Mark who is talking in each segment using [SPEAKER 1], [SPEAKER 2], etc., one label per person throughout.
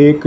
[SPEAKER 1] 1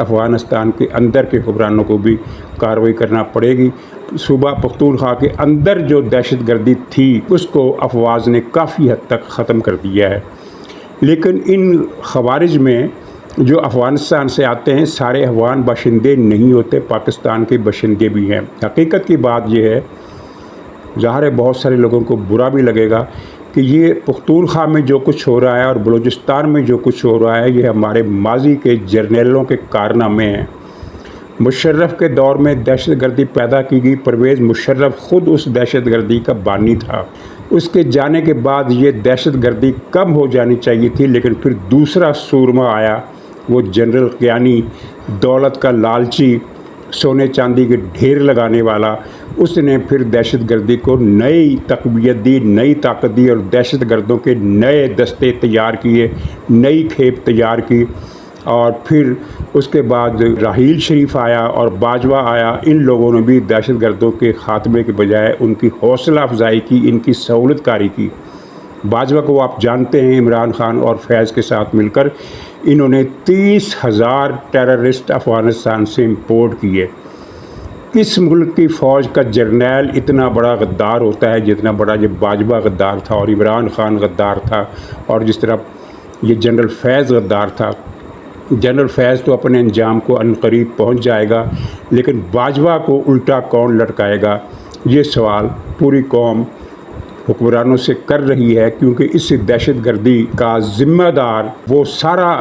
[SPEAKER 1] افغانستان کے اندر کے حکمرانوں کو بھی کارروائی کرنا پڑے گی۔ صوبہ پختونخوا کے اندر جو دہشت گردی تھی اس کو افواج نے کافی حد تک ختم کر دیا ہے، لیکن ان خوارج میں جو افغانستان سے آتے ہیں سارے افغان باشندے نہیں ہوتے، پاکستان کے باشندے بھی ہیں۔ حقیقت کی بات یہ ہے، ظاہر ہے بہت سارے لوگوں کو برا بھی لگے گا کہ یہ پختونخوا میں جو کچھ ہو رہا ہے اور بلوچستان میں جو کچھ ہو رہا ہے یہ ہمارے ماضی کے جرنیلوں کے کارنامے ہیں۔ مشرف کے دور میں دہشت گردی پیدا کی گئی، پرویز مشرف خود اس دہشت گردی کا بانی تھا۔ اس کے جانے کے بعد یہ دہشت گردی کم ہو جانی چاہیے تھی، لیکن پھر دوسرا سورما آیا، وہ جنرل کیانی، دولت کا لالچی، سونے چاندی کے ڈھیر لگانے والا۔ اس نے پھر دہشت گردی کو نئی تقویت دی، نئی طاقت دی اور دہشت گردوں کے نئے دستے تیار کیے، نئی کھیپ تیار کی۔ اور پھر اس کے بعد راحیل شریف آیا اور باجوہ آیا، ان لوگوں نے بھی دہشت گردوں کے خاتمے کے بجائے ان کی حوصلہ افزائی کی، ان کی سہولت کاری کی۔ باجوہ کو آپ جانتے ہیں، عمران خان اور فیض کے ساتھ مل کر انہوں نے 30,000 ٹیررسٹ افغانستان سے امپورٹ کیے۔ کس ملک کی فوج کا جرنیل اتنا بڑا غدار ہوتا ہے جتنا بڑا یہ باجوہ غدار تھا اور عمران خان غدار تھا، اور جس طرح یہ جنرل فیض غدار تھا۔ جنرل فیض تو اپنے انجام کو عنقریب پہنچ جائے گا، لیکن باجوہ کو الٹا کون لٹکائے گا، یہ سوال پوری قوم حکمرانوں سے کر رہی ہے، کیونکہ اس دہشت گردی کا ذمہ دار وہ سارا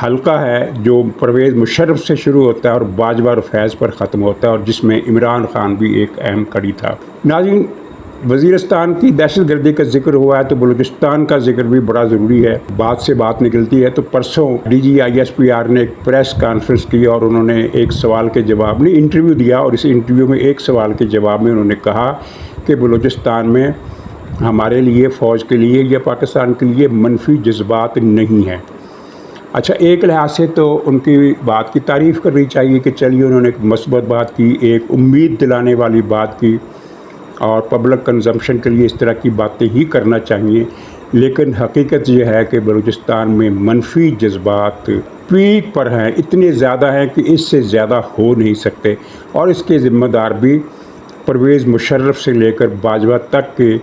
[SPEAKER 1] حلقہ ہے جو پرویز مشرف سے شروع ہوتا ہے اور باجوہ اور فیض پر ختم ہوتا ہے، اور جس میں عمران خان بھی ایک اہم کڑی تھا۔ ناظرین، وزیرستان کی دہشت گردی کا ذکر ہوا ہے تو بلوچستان کا ذکر بھی بڑا ضروری ہے، بات سے بات نکلتی ہے۔ تو پرسوں D G I S P R نے ایک پریس کانفرنس کی اور انہوں نے ایک سوال کے جواب میں انٹرویو دیا، اور اس انٹرویو میں ایک سوال کے جواب میں انہوں نے کہا کہ بلوچستان میں ہمارے لیے، فوج کے لیے یا پاکستان کے لیے منفی جذبات نہیں ہیں۔ اچھا، ایک لحاظ سے تو ان کی بات کی تعریف کرنی چاہیے کہ چلیے انہوں نے ایک مثبت بات کی، ایک امید دلانے والی بات کی، اور پبلک کنزمپشن کے لیے اس طرح کی باتیں ہی کرنا چاہیے، لیکن حقیقت یہ ہے کہ بلوچستان میں منفی جذبات پیک پر ہیں، اتنے زیادہ ہیں کہ اس سے زیادہ ہو نہیں سکتے، اور اس کے ذمہ دار بھی پرویز مشرف سے لے کر باجوہ تک کے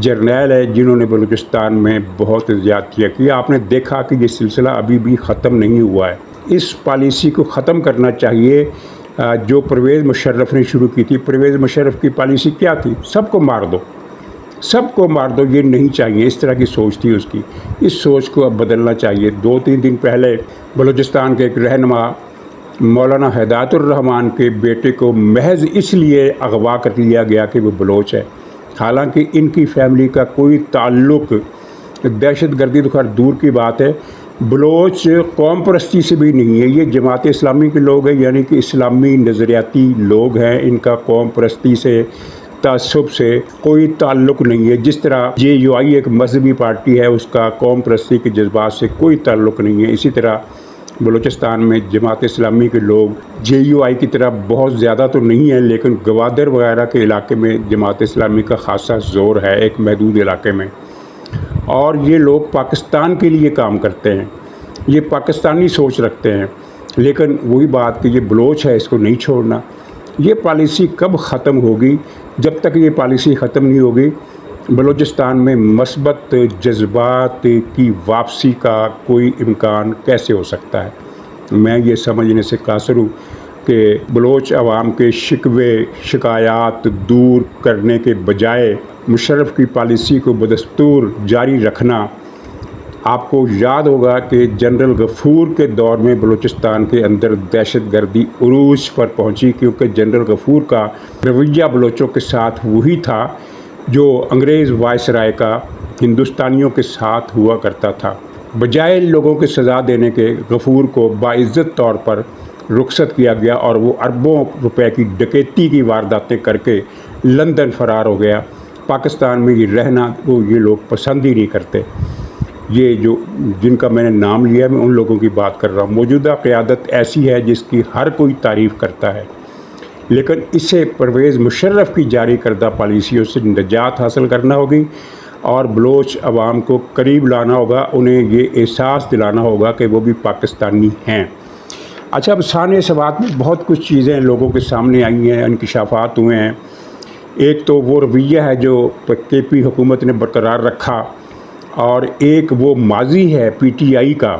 [SPEAKER 1] جرنیل ہے جنہوں نے بلوچستان میں بہت زیادتیاں کی۔ آپ نے دیکھا کہ یہ سلسلہ ابھی بھی ختم نہیں ہوا ہے، اس پالیسی کو ختم کرنا چاہیے جو پرویز مشرف نے شروع کی تھی۔ پرویز مشرف کی پالیسی کیا تھی؟ سب کو مار دو، سب کو مار دو، یہ نہیں چاہیے، اس طرح کی سوچ تھی اس کی۔ اس سوچ کو اب بدلنا چاہیے۔ 2-3 دن پہلے بلوچستان کے ایک رہنما مولانا ہدایت الرحمان کے بیٹے کو محض اس لیے اغوا کر لیا گیا کہ وہ بلوچ ہے، حالانکہ ان کی فیملی کا کوئی تعلق دہشت گردی تو خیر دور کی بات ہے، بلوچ قوم پرستی سے بھی نہیں ہے۔ یہ جماعت اسلامی کے لوگ ہیں، یعنی کہ اسلامی نظریاتی لوگ ہیں، ان کا قوم پرستی سے، تعصب سے کوئی تعلق نہیں ہے۔ جس طرح جے یو آئی ایک مذہبی پارٹی ہے، اس کا قوم پرستی کے جذبات سے کوئی تعلق نہیں ہے، اسی طرح بلوچستان میں جماعت اسلامی کے لوگ جے یو آئی کی طرح بہت زیادہ تو نہیں ہیں، لیکن گوادر وغیرہ کے علاقے میں جماعت اسلامی کا خاصا زور ہے، ایک محدود علاقے میں، اور یہ لوگ پاکستان کے لیے کام کرتے ہیں، یہ پاکستانی سوچ رکھتے ہیں، لیکن وہی بات کہ یہ بلوچ ہے، اس کو نہیں چھوڑنا۔ یہ پالیسی کب ختم ہوگی؟ جب تک یہ پالیسی ختم نہیں ہوگی بلوچستان میں مثبت جذبات کی واپسی کا کوئی امکان کیسے ہو سکتا ہے؟ میں یہ سمجھنے سے قاصر ہوں کہ بلوچ عوام کے شکوے شکایات دور کرنے کے بجائے مشرف کی پالیسی کو بدستور جاری رکھنا۔ آپ کو یاد ہوگا کہ جنرل غفور کے دور میں بلوچستان کے اندر دہشت گردی عروج پر پہنچی، کیونکہ جنرل غفور کا رویہ بلوچوں کے ساتھ وہی تھا جو انگریز وائسرائے کا ہندوستانیوں کے ساتھ ہوا کرتا تھا۔ بجائے لوگوں کے سزا دینے کے غفور کو باعزت طور پر رخصت کیا گیا اور وہ اربوں روپے کی ڈکیتی کی وارداتیں کر کے لندن فرار ہو گیا۔ پاکستان میں یہ رہنا وہ یہ لوگ پسند ہی نہیں کرتے۔ یہ جو جن کا میں نے نام لیا میں ان لوگوں کی بات کر رہا ہوں۔ موجودہ قیادت ایسی ہے جس کی ہر کوئی تعریف کرتا ہے، لیکن اسے پرویز مشرف کی جاری کردہ پالیسیوں سے نجات حاصل کرنا ہوگی اور بلوچ عوام کو قریب لانا ہوگا، انہیں یہ احساس دلانا ہوگا کہ وہ بھی پاکستانی ہیں۔ اچھا، اب ثانیہ سوات میں بہت کچھ چیزیں لوگوں کے سامنے آئی ہیں، انکشافات ہوئے ہیں۔ ایک تو وہ رویہ ہے جو کے پی حکومت نے برقرار رکھا، اور ایک وہ ماضی ہے پی ٹی آئی کا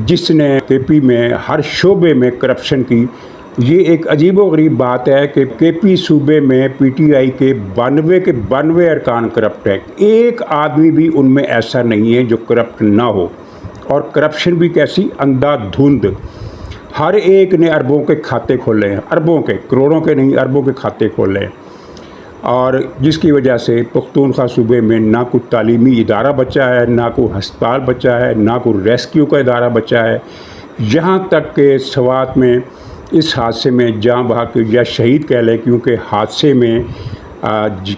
[SPEAKER 1] جس نے کے پی میں ہر شعبے میں کرپشن کی۔ یہ ایک عجیب و غریب بات ہے کہ کے پی صوبے میں پی ٹی آئی کے 92 ارکان کرپٹ ہے۔ ایک آدمی بھی ان میں ایسا نہیں ہے جو کرپٹ نہ ہو، اور کرپشن بھی کیسی، اندھا دھند۔ ہر ایک نے اربوں کے کھاتے کھولے ہیں، اربوں کے، کروڑوں کے نہیں، اربوں کے کھاتے کھولے ہیں، اور جس کی وجہ سے پختونخوا صوبے میں نہ کوئی تعلیمی ادارہ بچا ہے، نہ کوئی ہسپتال بچا ہے، نہ کوئی ریسکیو کا ادارہ بچا ہے۔ یہاں تک کہ سوات میں اس حادثے میں جاں بحق یا شہید کہہ لیں، کیونکہ حادثے میں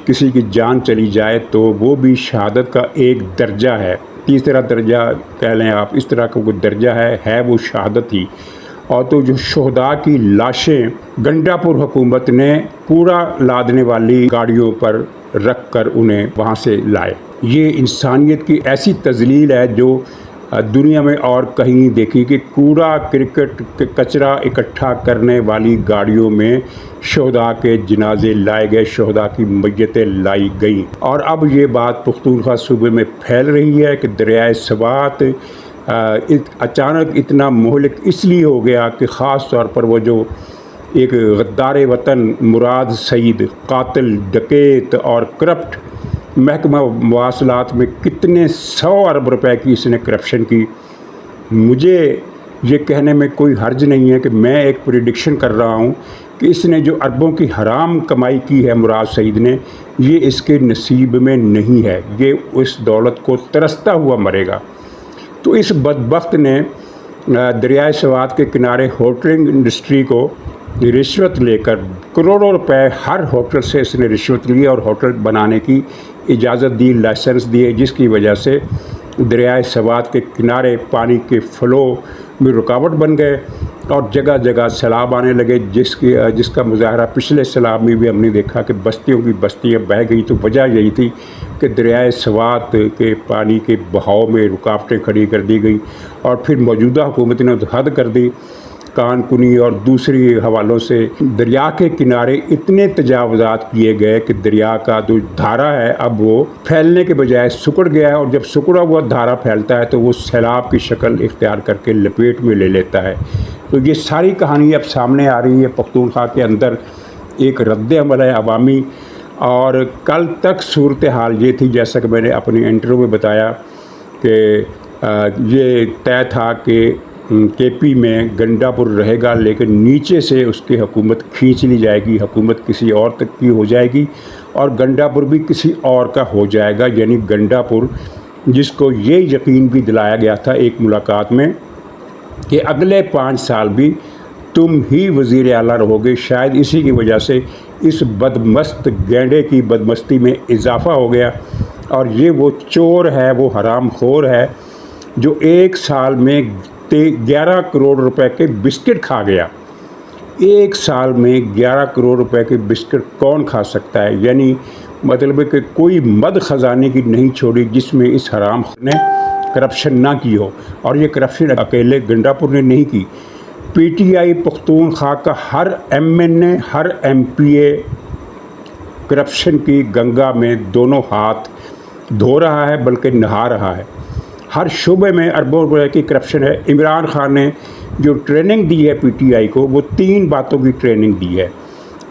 [SPEAKER 1] کسی کی جان چلی جائے تو وہ بھی شہادت کا ایک درجہ ہے، تیسرا درجہ کہہ لیں آپ، اس طرح کا کوئی درجہ ہے وہ شہادت ہی۔ اور تو جو شہداء کی لاشیں گنڈا پور حکومت نے کوڑا لادنے والی گاڑیوں پر رکھ کر انہیں وہاں سے لائے۔ یہ انسانیت کی ایسی تذلیل ہے جو دنیا میں اور کہیں نہیں دیکھی، کہ کوڑا کرکٹ کچرا اکٹھا کرنے والی گاڑیوں میں شہداء کے جنازے لائے گئے، شہداء کی میتیں لائی گئیں۔ اور اب یہ بات پختونخوا صوبے میں پھیل رہی ہے کہ دریائے سوات اچانک اتنا مہلک اس لیے ہو گیا کہ خاص طور پر وہ جو ایک غدار وطن مراد سعید، قاتل، ڈکیت اور کرپٹ، محکمہ مواصلات میں کتنے 100 ارب روپے کی اس نے کرپشن کی۔ مجھے یہ کہنے میں کوئی حرج نہیں ہے کہ میں ایک پریڈکشن کر رہا ہوں کہ اس نے جو اربوں کی حرام کمائی کی ہے مراد سعید نے، یہ اس کے نصیب میں نہیں ہے، یہ اس دولت کو ترستا ہوا مرے گا۔ تو اس بدبخت نے دریائے سوات کے کنارے ہوٹلنگ انڈسٹری کو رشوت لے کر کروڑوں روپے ہر ہوٹل سے اس نے رشوت لی اور ہوٹل بنانے کی اجازت دی، لائسنس دیے، جس کی وجہ سے دریائے سوات کے کنارے پانی کے فلو میں رکاوٹ بن گئے اور جگہ جگہ سیلاب آنے لگے، جس کا مظاہرہ پچھلے سیلاب میں بھی ہم نے دیکھا کہ بستیوں کی بستیاں بہہ گئی۔ تو وجہ یہی تھی کہ دریائے سوات کے پانی کے بہاؤ میں رکاوٹیں کھڑی کر دی گئی، اور پھر موجودہ حکومت نے حد کر دی کان کنی اور دوسری حوالوں سے۔ دریا کے کنارے اتنے تجاوزات کیے گئے کہ دریا کا جو دھارا ہے اب وہ پھیلنے کے بجائے سکڑ گیا ہے، اور جب سکڑا ہوا دھارا پھیلتا ہے تو وہ سیلاب کی شکل اختیار کر کے لپیٹ میں لے لیتا ہے۔ تو یہ ساری کہانی اب سامنے آ رہی ہے۔ پختونخوا کے اندر ایک رد عمل ہے عوامی، اور کل تک صورتحال یہ تھی، جیسا کہ میں نے اپنی انٹرویو میں بتایا، کہ یہ طے تھا کہ کے پی میں گنڈا پور رہے گا، لیکن نیچے سے اس کی حکومت کھینچ لی جائے گی، حکومت کسی اور تک کی ہو جائے گی، اور گنڈا پور بھی کسی اور کا ہو جائے گا۔ یعنی گنڈا پور، جس کو یہ یقین بھی دلایا گیا تھا ایک ملاقات میں کہ اگلے 5 سال بھی تم ہی وزیر اعلیٰ رہو گے، شاید اسی کی وجہ سے اس بدمست گینڈے کی بدمستی میں اضافہ ہو گیا۔ اور یہ وہ چور ہے، وہ حرام خور ہے جو 1 سال میں 11 کروڑ روپے کے بسکٹ کھا گیا۔ 1 سال میں 11 کروڑ روپے کے بسکٹ کون کھا سکتا ہے؟ یعنی مطلب ہے کہ کوئی مد خزانے کی نہیں چھوڑی جس میں اس حرام خور نے کرپشن نہ کی ہو۔ اور یہ کرپشن اکیلے گنڈا پور نے نہیں کی، پی ٹی آئی پختونخوا کا ہر ایم این اے، ہر ایم پی اے کرپشن کی گنگا میں دونوں ہاتھ دھو رہا ہے، بلکہ نہا رہا ہے۔ ہر شعبے میں اربوں روپے کی کرپشن ہے۔ عمران خان نے جو ٹریننگ دی ہے پی ٹی آئی کو، وہ 3 باتوں کی ٹریننگ دی ہے۔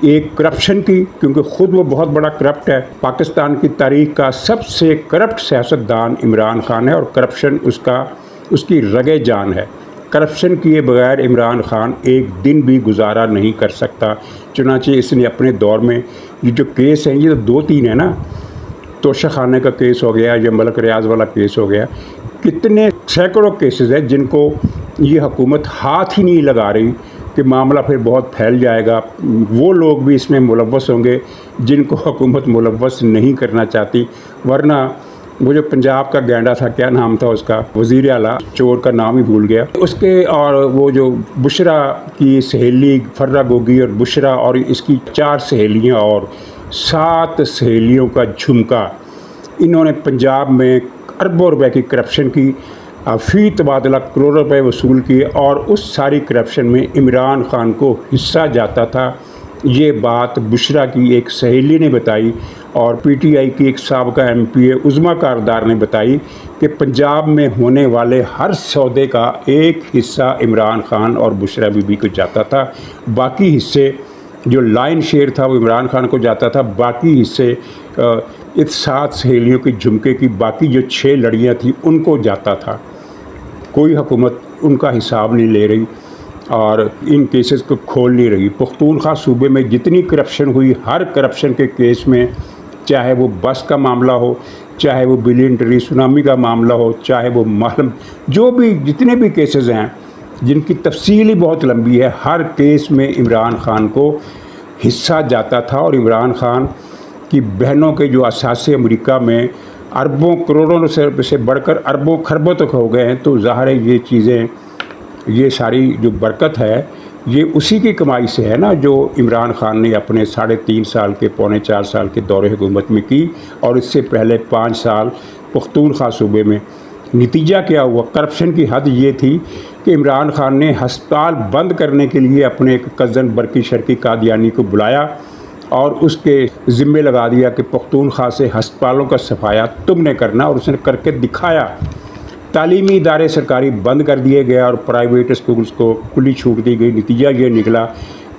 [SPEAKER 1] ایک کرپشن کی، کیونکہ خود وہ بہت بڑا کرپٹ ہے، پاکستان کی تاریخ کا سب سے کرپٹ سیاستدان عمران خان ہے، اور کرپشن اس کی رگے جان ہے۔ کرپشن کیے بغیر عمران خان ایک دن بھی گزارا نہیں کر سکتا۔ چنانچہ اس نے اپنے دور میں یہ جو کیس ہیں، یہ تو 2-3 ہیں نا، توشہ خانے کا کیس ہو گیا، یہ ملک ریاض والا کیس ہو گیا، کتنے سینکڑوں کیسز ہیں جن کو یہ حکومت ہاتھ ہی نہیں لگا رہی کہ معاملہ پھر بہت پھیل جائے گا۔ وہ لوگ بھی اس میں ملوث ہوں گے جن کو حکومت ملوث نہیں کرنا چاہتی، ورنہ وہ جو پنجاب کا گینڈا تھا، کیا نام تھا اس کا، وزیر اعلیٰ، چور کا نام ہی بھول گیا اس کے، اور وہ جو بشرا کی سہیلی فرہ گوگی اور بشرا اور اس کی 4 سہیلیاں اور 7 سہیلیوں کا جھمکا، انہوں نے پنجاب میں اربوں روپے کی کرپشن کی۔ فی تبادلہ کروڑوں روپے وصول کیے اور اس ساری کرپشن میں عمران خان کو حصہ جاتا تھا۔ یہ بات بشرا کی ایک سہیلی نے بتائی اور پی ٹی آئی کی ایک سابقہ ایم پی اے عظمیٰ کاردار نے بتائی کہ پنجاب میں ہونے والے ہر سودے کا ایک حصہ عمران خان اور بشرا بی بی کو جاتا تھا، باقی حصے جو لائن شیئر تھا وہ عمران خان کو جاتا تھا، باقی حصے سات سہیلیوں کی جھمکے کی باقی جو 6 لڑیاں تھیں ان کو جاتا تھا۔ کوئی حکومت ان کا حساب نہیں لے رہی اور ان کیسز کو کھول نہیں رہی۔ پختونخوا صوبے میں جتنی کرپشن ہوئی، ہر کرپشن کے کیس میں، چاہے وہ بس کا معاملہ ہو، چاہے وہ بلین ٹری سونامی کا معاملہ ہو، چاہے وہ جو بھی جتنے بھی کیسز ہیں جن کی تفصیل ہی بہت لمبی ہے، ہر کیس میں عمران خان کو حصہ جاتا تھا۔ اور عمران خان کی بہنوں کے جو اثاثے امریکہ میں اربوں کروڑوں سے بڑھ کر اربوں خربوں تک ہو گئے ہیں، تو ظاہر ہے یہ چیزیں، یہ ساری جو برکت ہے یہ اسی کی کمائی سے ہے نا، جو عمران خان نے اپنے 3.5 سال کے 4.25 سال کے دور حکومت میں کی، اور اس سے پہلے 5 سال پختونخوا صوبے میں۔ نتیجہ کیا ہوا؟ کرپشن کی حد یہ تھی کہ عمران خان نے ہسپتال بند کرنے کے لیے اپنے ایک کزن برقی شرقی قادیانی کو بلایا اور اس کے ذمے لگا دیا کہ پختونخوا سے ہسپتالوں کا صفایا تم نے کرنا، اور اس نے کر کے دکھایا۔ تعلیمی ادارے سرکاری بند کر دیے گئے اور پرائیویٹ اسکولز کو کھلی چھوٹ دی گئی۔ نتیجہ یہ نکلا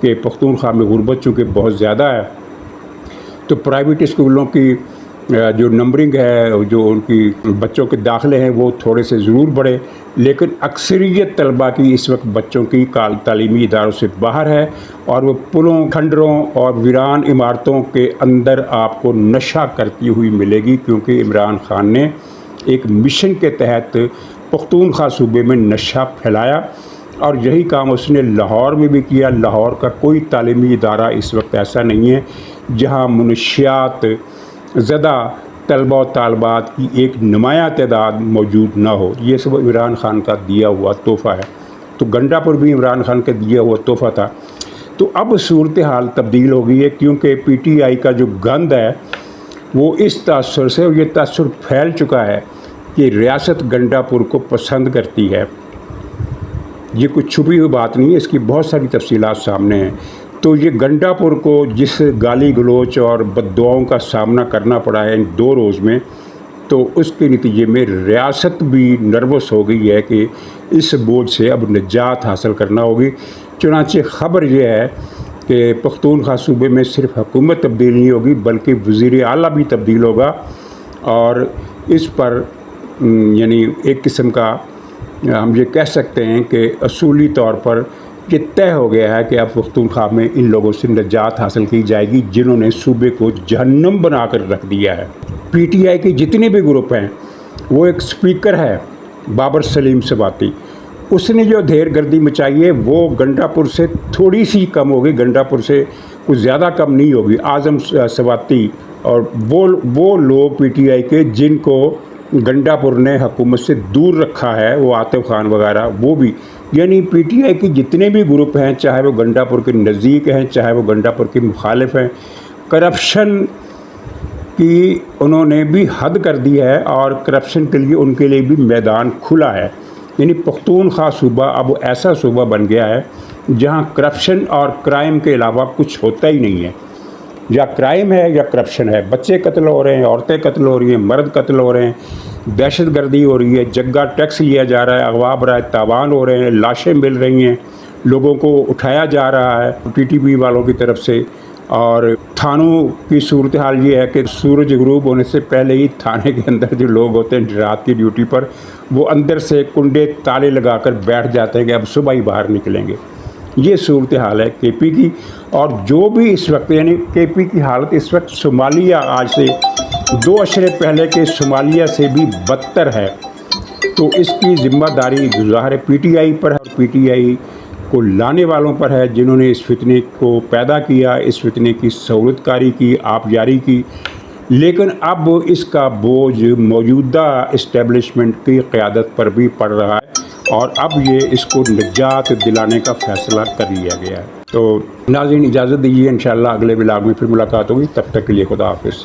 [SPEAKER 1] کہ پختونخوا میں غربت چونکہ بہت زیادہ ہے، تو پرائیویٹ اسکولوں کی جو نمبرنگ ہے، جو ان کی بچوں کے داخلے ہیں وہ تھوڑے سے ضرور بڑھے، لیکن اکثریت طلباء کی اس وقت بچوں کی تعلیمی اداروں سے باہر ہے، اور وہ پلوں، کھنڈروں اور ویران عمارتوں کے اندر آپ کو نشہ کرتی ہوئی ملے گی، کیونکہ عمران خان نے ایک مشن کے تحت پختونخوا صوبے میں نشہ پھیلایا، اور یہی کام اس نے لاہور میں بھی کیا۔ لاہور کا کوئی تعلیمی ادارہ اس وقت ایسا نہیں ہے جہاں منشیات زدہ طلبہ و طالبات کی ایک نمایاں تعداد موجود نہ ہو۔ یہ سب عمران خان کا دیا ہوا تحفہ ہے۔ تو گنڈا پور بھی عمران خان کا دیا ہوا تحفہ تھا۔ تو اب صورتحال تبدیل ہو گئی ہے، کیونکہ پی ٹی آئی کا جو گند ہے وہ اس تاثر سے، یہ تاثر پھیل چکا ہے کہ ریاست گنڈا پور کو پسند کرتی ہے۔ یہ کوئی چھپی ہوئی بات نہیں ہے، اس کی بہت ساری تفصیلات سامنے ہیں۔ تو یہ گنڈا پور کو جس گالی گلوچ اور بددعاؤں کا سامنا کرنا پڑا ہے ان 2 روز میں، تو اس کے نتیجے میں ریاست بھی نروس ہو گئی ہے کہ اس بوجھ سے اب نجات حاصل کرنا ہوگی۔ چنانچہ خبر یہ ہے کہ پختونخوا صوبے میں صرف حکومت تبدیل نہیں ہوگی بلکہ وزیر اعلیٰ بھی تبدیل ہوگا، اور اس پر یعنی ایک قسم کا ہم یہ کہہ سکتے ہیں کہ اصولی طور پر یہ طے ہو گیا ہے کہ اب پختونخوا میں ان لوگوں سے نجات حاصل کی جائے گی جنہوں نے صوبے کو جہنم بنا کر رکھ دیا ہے۔ پی ٹی آئی کے جتنے بھی گروپ ہیں، وہ ایک سپیکر ہے بابر سلیم سواتی، اس نے جو دھیر گردی مچائی ہے وہ گنڈا پور سے تھوڑی سی کم ہوگی، گنڈا پور سے کچھ زیادہ کم نہیں ہوگی۔ اعظم سواتی اور وہ لوگ پی ٹی آئی کے جن کو گنڈا پور نے حکومت سے دور رکھا ہے، وہ عاطف خان وغیرہ، وہ بھی، یعنی پی ٹی آئی کے جتنے بھی گروپ ہیں، چاہے وہ گنڈا پور کے نزدیک ہیں، چاہے وہ گنڈا پور کے مخالف ہیں، کرپشن کی انہوں نے بھی حد کر دی ہے، اور کرپشن کے لیے ان کے لیے بھی میدان کھلا ہے۔ یعنی پختونخوا صوبہ اب ایسا صوبہ بن گیا ہے جہاں کرپشن اور کرائم کے علاوہ کچھ ہوتا ہی نہیں ہے، یا کرائم ہے یا کرپشن ہے۔ بچے قتل ہو رہے ہیں، عورتیں قتل ہو رہی ہیں، مرد قتل ہو رہے ہیں، دہشت گردی ہو رہی ہے، جگہ ٹیکس لیا جا رہا ہے، اغوا برائے تاوان ہو رہے ہیں، لاشیں مل رہی ہیں، لوگوں کو اٹھایا جا رہا ہے ٹی ٹی پی والوں کی طرف سے۔ اور تھانوں کی صورتحال یہ ہے کہ سورج غروب ہونے سے پہلے ہی تھانے کے اندر جو لوگ ہوتے ہیں رات کی ڈیوٹی پر، وہ اندر سے کنڈے تالے لگا کر بیٹھ جاتے ہیں کہ اب صبح ہی باہر نکلیں گے۔ یہ صورتحال ہے کے پی کی، اور جو بھی اس وقت یعنی کے پی کی حالت اس وقت صومالیہ آج سے 2 اشرے پہلے کے صومالیہ سے بھی بدتر ہے۔ تو اس کی ذمہ داری ظاہر پی ٹی آئی پر ہے، اور پی ٹی آئی کو لانے والوں پر ہے جنہوں نے اس فتنے کو پیدا کیا، اس فتنے کی سہولت کاری کی، آبیاری کی۔ لیکن اب اس کا بوجھ موجودہ اسٹیبلشمنٹ کی قیادت پر بھی پڑ رہا ہے، اور اب یہ اس کو نجات دلانے کا فیصلہ کر لیا گیا ہے۔ تو ناظرین اجازت دیجیے، انشاءاللہ اگلے ولاگ میں پھر ملاقات ہوگی، تب تک کے لیے خدا حافظ۔